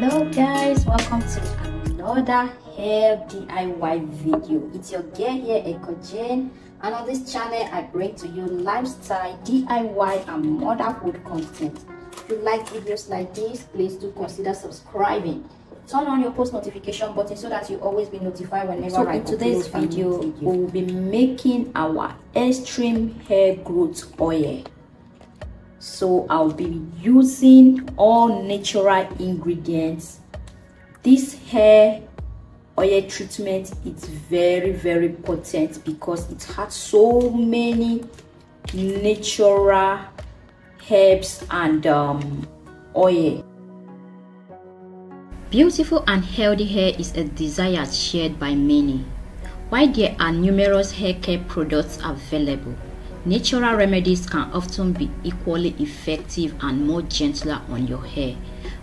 Hello guys, welcome to another hair DIY video. It's your girl here, Eko, and on this channel I bring to you lifestyle, DIY and motherhood content. If you like videos like this, please do consider subscribing. Turn on your post notification button so that you always be notified whenever I upload. So in today's video, we will be making our extreme hair growth oil. So I'll be using all natural ingredients. This hair oil treatment is very potent because it has so many natural herbs and oil. Beautiful and healthy hair is a desire shared by many. While there are numerous hair care products available, natural remedies can often be equally effective and more gentler on your hair.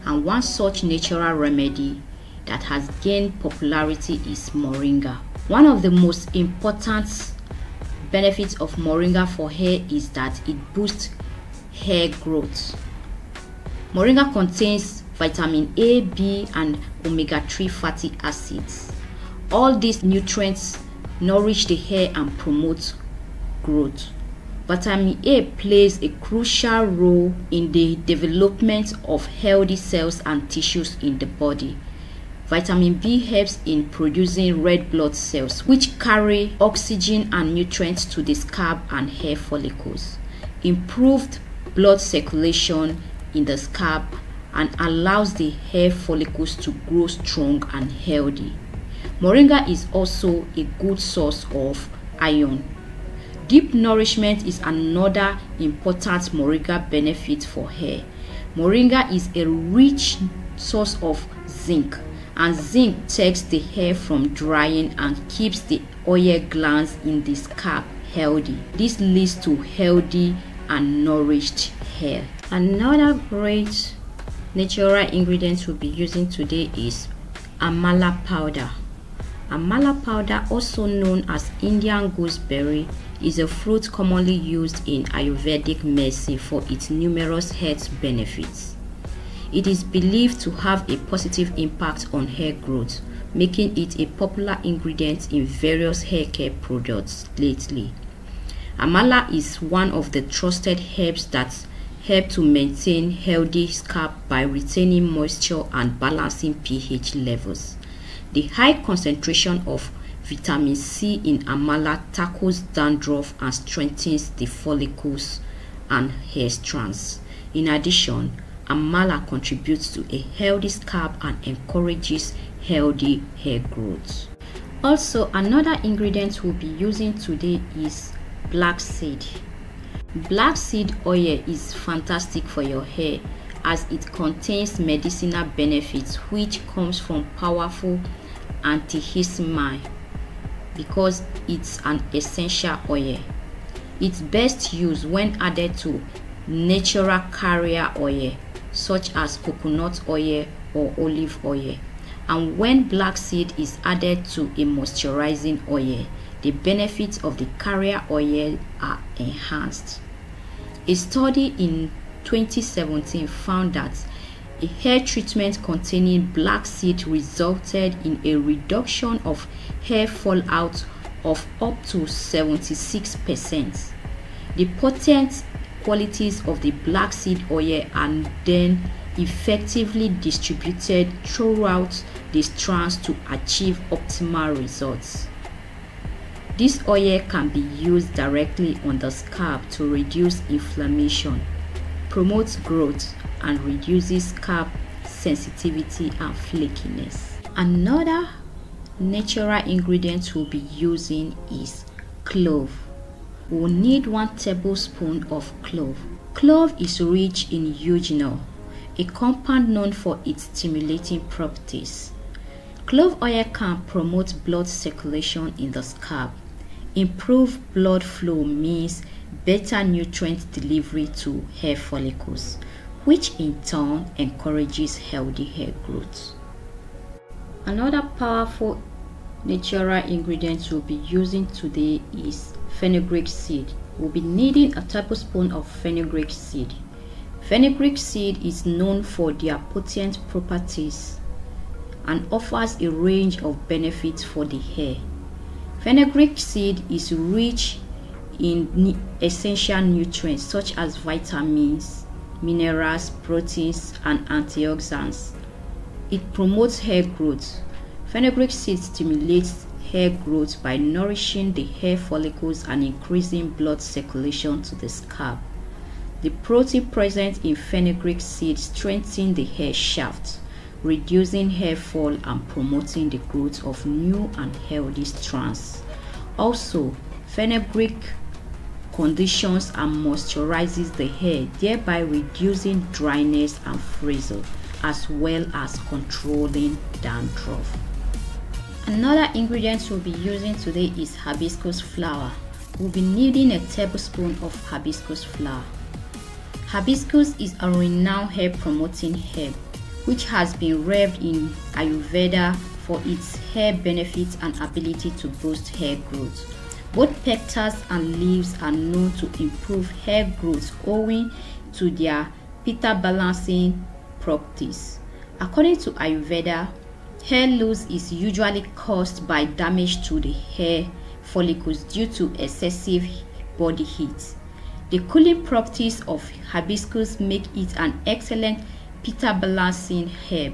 And one such natural remedy that has gained popularity is Moringa. One of the most important benefits of Moringa for hair is that it boosts hair growth. Moringa contains vitamin A, B, and omega-3 fatty acids. All these nutrients nourish the hair and promote growth. Vitamin A plays a crucial role in the development of healthy cells and tissues in the body. Vitamin B helps in producing red blood cells, which carry oxygen and nutrients to the scalp and hair follicles. Improved blood circulation in the scalp and allows the hair follicles to grow strong and healthy. Moringa is also a good source of iron. Deep nourishment is another important Moringa benefit for hair. Moringa is a rich source of zinc, and zinc takes the hair from drying and keeps the oil glands in the scalp healthy. This leads to healthy and nourished hair. Another great natural ingredient we'll be using today is Amala Powder. Amala powder, also known as Indian gooseberry, is a fruit commonly used in Ayurvedic medicine for its numerous health benefits. It is believed to have a positive impact on hair growth, making it a popular ingredient in various hair care products lately. Amala is one of the trusted herbs that help to maintain healthy scalp by retaining moisture and balancing pH levels. The high concentration of vitamin C in Amala tackles dandruff and strengthens the follicles and hair strands. In addition, Amala contributes to a healthy scalp and encourages healthy hair growth. Also, another ingredient we'll be using today is black seed. Black seed oil is fantastic for your hair as it contains medicinal benefits which comes from powerful antihistamine because it's an essential oil. It's best used when added to natural carrier oil such as coconut oil or olive oil, and when black seed is added to a moisturizing oil, the benefits of the carrier oil are enhanced. A study in 2017 found that a hair treatment containing black seed resulted in a reduction of hair fallout of up to 76%. The potent qualities of the black seed oil are then effectively distributed throughout the strands to achieve optimal results. This oil can be used directly on the scalp to reduce inflammation, promotes growth, and reduces scalp sensitivity and flakiness. Another natural ingredient we'll be using is clove. We'll need 1 tablespoon of clove. Clove is rich in eugenol, a compound known for its stimulating properties. Clove oil can promote blood circulation in the scalp. Improved blood flow means better nutrient delivery to hair follicles, which in turn encourages healthy hair growth. Another powerful natural ingredient we'll be using today is fenugreek seed. We'll be needing a tablespoon of fenugreek seed. Fenugreek seed is known for their potent properties and offers a range of benefits for the hair. Fenugreek seed is rich in essential nutrients such as vitamins, minerals, proteins, and antioxidants. It promotes hair growth. Fenugreek seed stimulates hair growth by nourishing the hair follicles and increasing blood circulation to the scalp. The protein present in fenugreek seed strengthens the hair shaft, reducing hair fall and promoting the growth of new and healthy strands. Also, fenugreek conditions and moisturizes the hair, thereby reducing dryness and frizz, as well as controlling dandruff. Another ingredient we'll be using today is hibiscus flour. We'll be needing a tablespoon of hibiscus flour. Hibiscus is a renowned hair promoting herb which has been revered in Ayurveda for its hair benefits and ability to boost hair growth. Both petals and leaves are known to improve hair growth owing to their pitta balancing properties. According to Ayurveda, hair loss is usually caused by damage to the hair follicles due to excessive body heat. The cooling properties of hibiscus make it an excellent pitta balancing herb,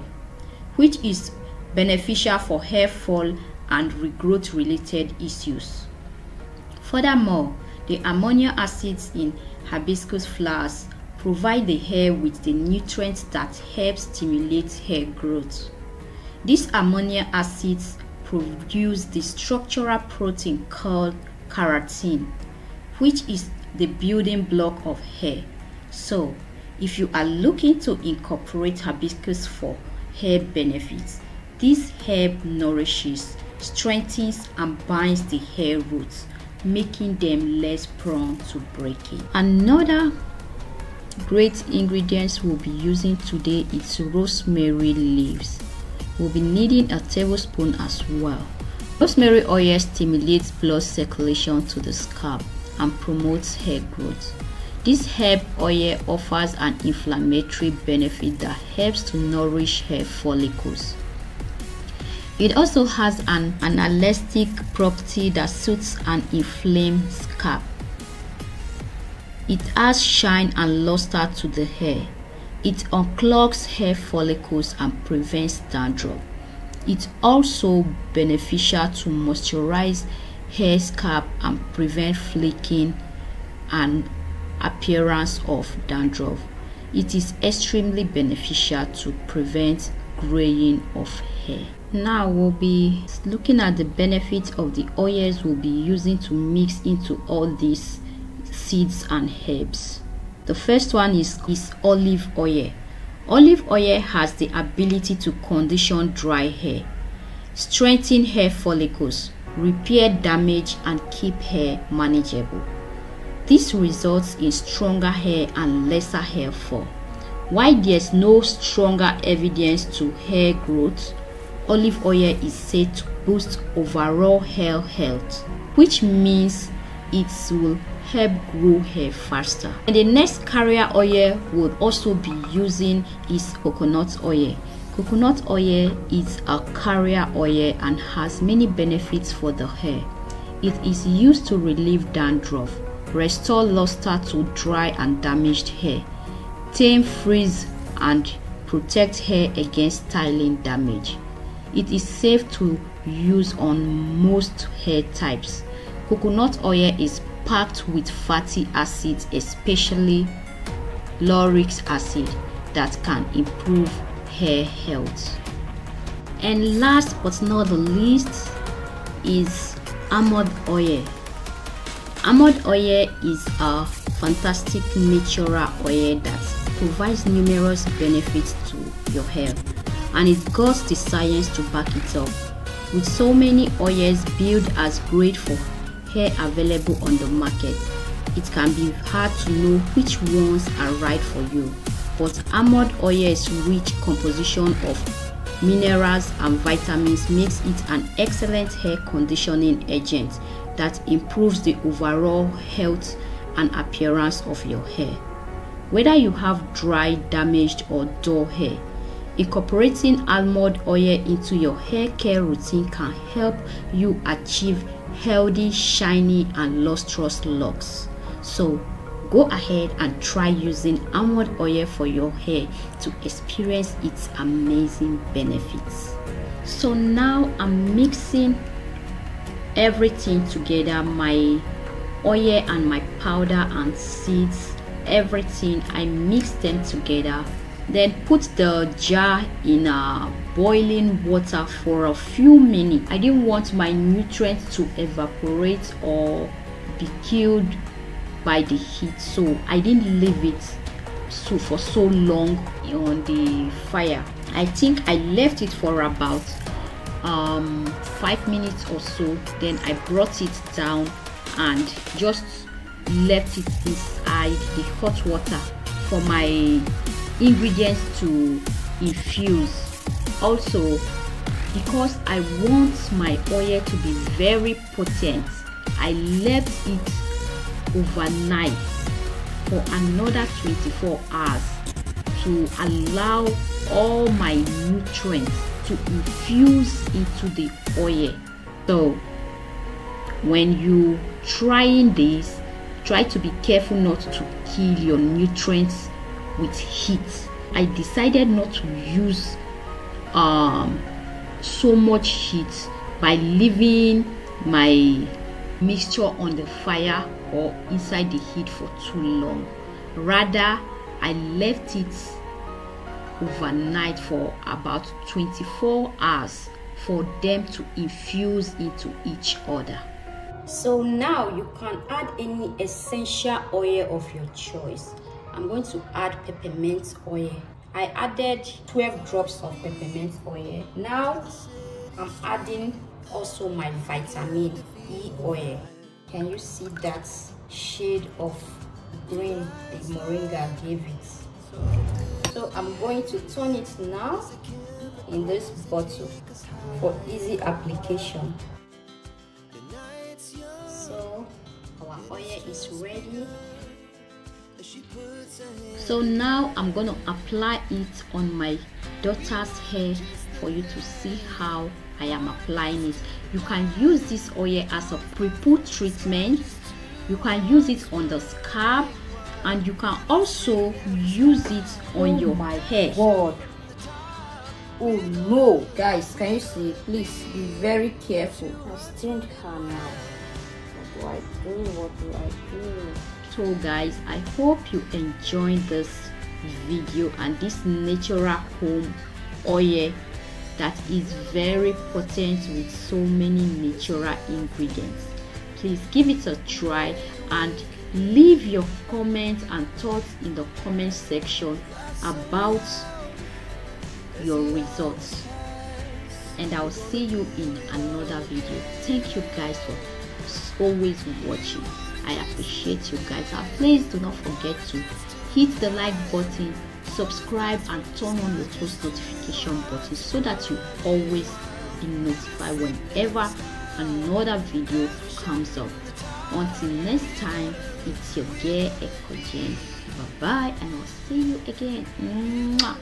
which is beneficial for hair fall and regrowth related issues. Furthermore, the amino acids in hibiscus flowers provide the hair with the nutrients that help stimulate hair growth. These amino acids produce the structural protein called keratin, which is the building block of hair. So, if you are looking to incorporate hibiscus for hair benefits, this herb nourishes, strengthens, and binds the hair roots, making them less prone to breaking. Another great ingredients we'll be using today is rosemary leaves. We'll be needing a tablespoon as well. Rosemary oil stimulates blood circulation to the scalp and promotes hair growth. This herb oil offers an inflammatory benefit that helps to nourish hair follicles. It also has an elastic property that suits an inflamed scalp. It adds shine and luster to the hair. It unclogs hair follicles and prevents dandruff. It's also beneficial to moisturize hair scalp and prevent flaking and appearance of dandruff. It is extremely beneficial to prevent graying of hair. Now we'll be looking at the benefits of the oils we'll be using to mix into all these seeds and herbs. The first one is olive oil. Olive oil has the ability to condition dry hair, strengthen hair follicles, repair damage, and keep hair manageable. This results in stronger hair and lesser hair fall. While there's no stronger evidence to hair growth, olive oil is said to boost overall hair health, which means it will help grow hair faster. And the next carrier oil we'll also be using is coconut oil. Coconut oil is a carrier oil and has many benefits for the hair. It is used to relieve dandruff, restore luster to dry and damaged hair, tame frizz, and protect hair against styling damage. It is safe to use on most hair types. Coconut oil is packed with fatty acids, especially lauric acid, that can improve hair health. And last but not the least is almond oil. Almond oil is a fantastic natural oil that provides numerous benefits to your hair, and it got the science to back it up. With so many oils billed as great for hair available on the market, it can be hard to know which ones are right for you. But almond oil's rich composition of minerals and vitamins makes it an excellent hair conditioning agent that improves the overall health and appearance of your hair. Whether you have dry, damaged or dull hair, incorporating almond oil into your hair care routine can help you achieve healthy, shiny and lustrous locks. So go ahead and try using almond oil for your hair to experience its amazing benefits. So now I'm mixing everything together, my oil and my powder and seeds, everything. I mix them together, then put the jar in boiling water for a few minutes. I didn't want my nutrients to evaporate or be killed by the heat, so I didn't leave it for so long on the fire. I think I left it for about 5 minutes or so. Then I brought it down and just left it inside the hot water for my ingredients to infuse. Also, because I want my oil to be very potent, I left it overnight for another 24 hours to allow all my nutrients to infuse into the oil. So when you trying this, try to be careful not to kill your nutrients with heat. I decided not to use so much heat by leaving my mixture on the fire or inside the heat for too long. Rather, I left it overnight for about 24 hours for them to infuse into each other. So now you can add any essential oil of your choice. I'm going to add peppermint oil. I added 12 drops of peppermint oil. Now I'm adding also my vitamin E oil. Can you see that shade of green the moringa gave it? So I'm going to turn it now in this bottle for easy application. So our oil is ready. So now I'm going to apply it on my daughter's hair for you to see how I am applying it. You can use this oil as a pre-put treatment. You can use it on the scalp, and you can also use it on your hair. God. Oh no, guys, can you see? Please be very careful. I stained her now. What do I do? So guys, I hope you enjoyed this video and this natural home oil that is very potent with so many natural ingredients. Please give it a try and leave your comments and thoughts in the comment section about your results, and I'll see you in another video. Thank you guys for always watching. I appreciate you guys, and please do not forget to hit the like button, subscribe and turn on the post notification button so that you always be notified whenever another video comes up. Until next time, it's your girl Ekojen. Bye bye, and I'll see you again. Mwah.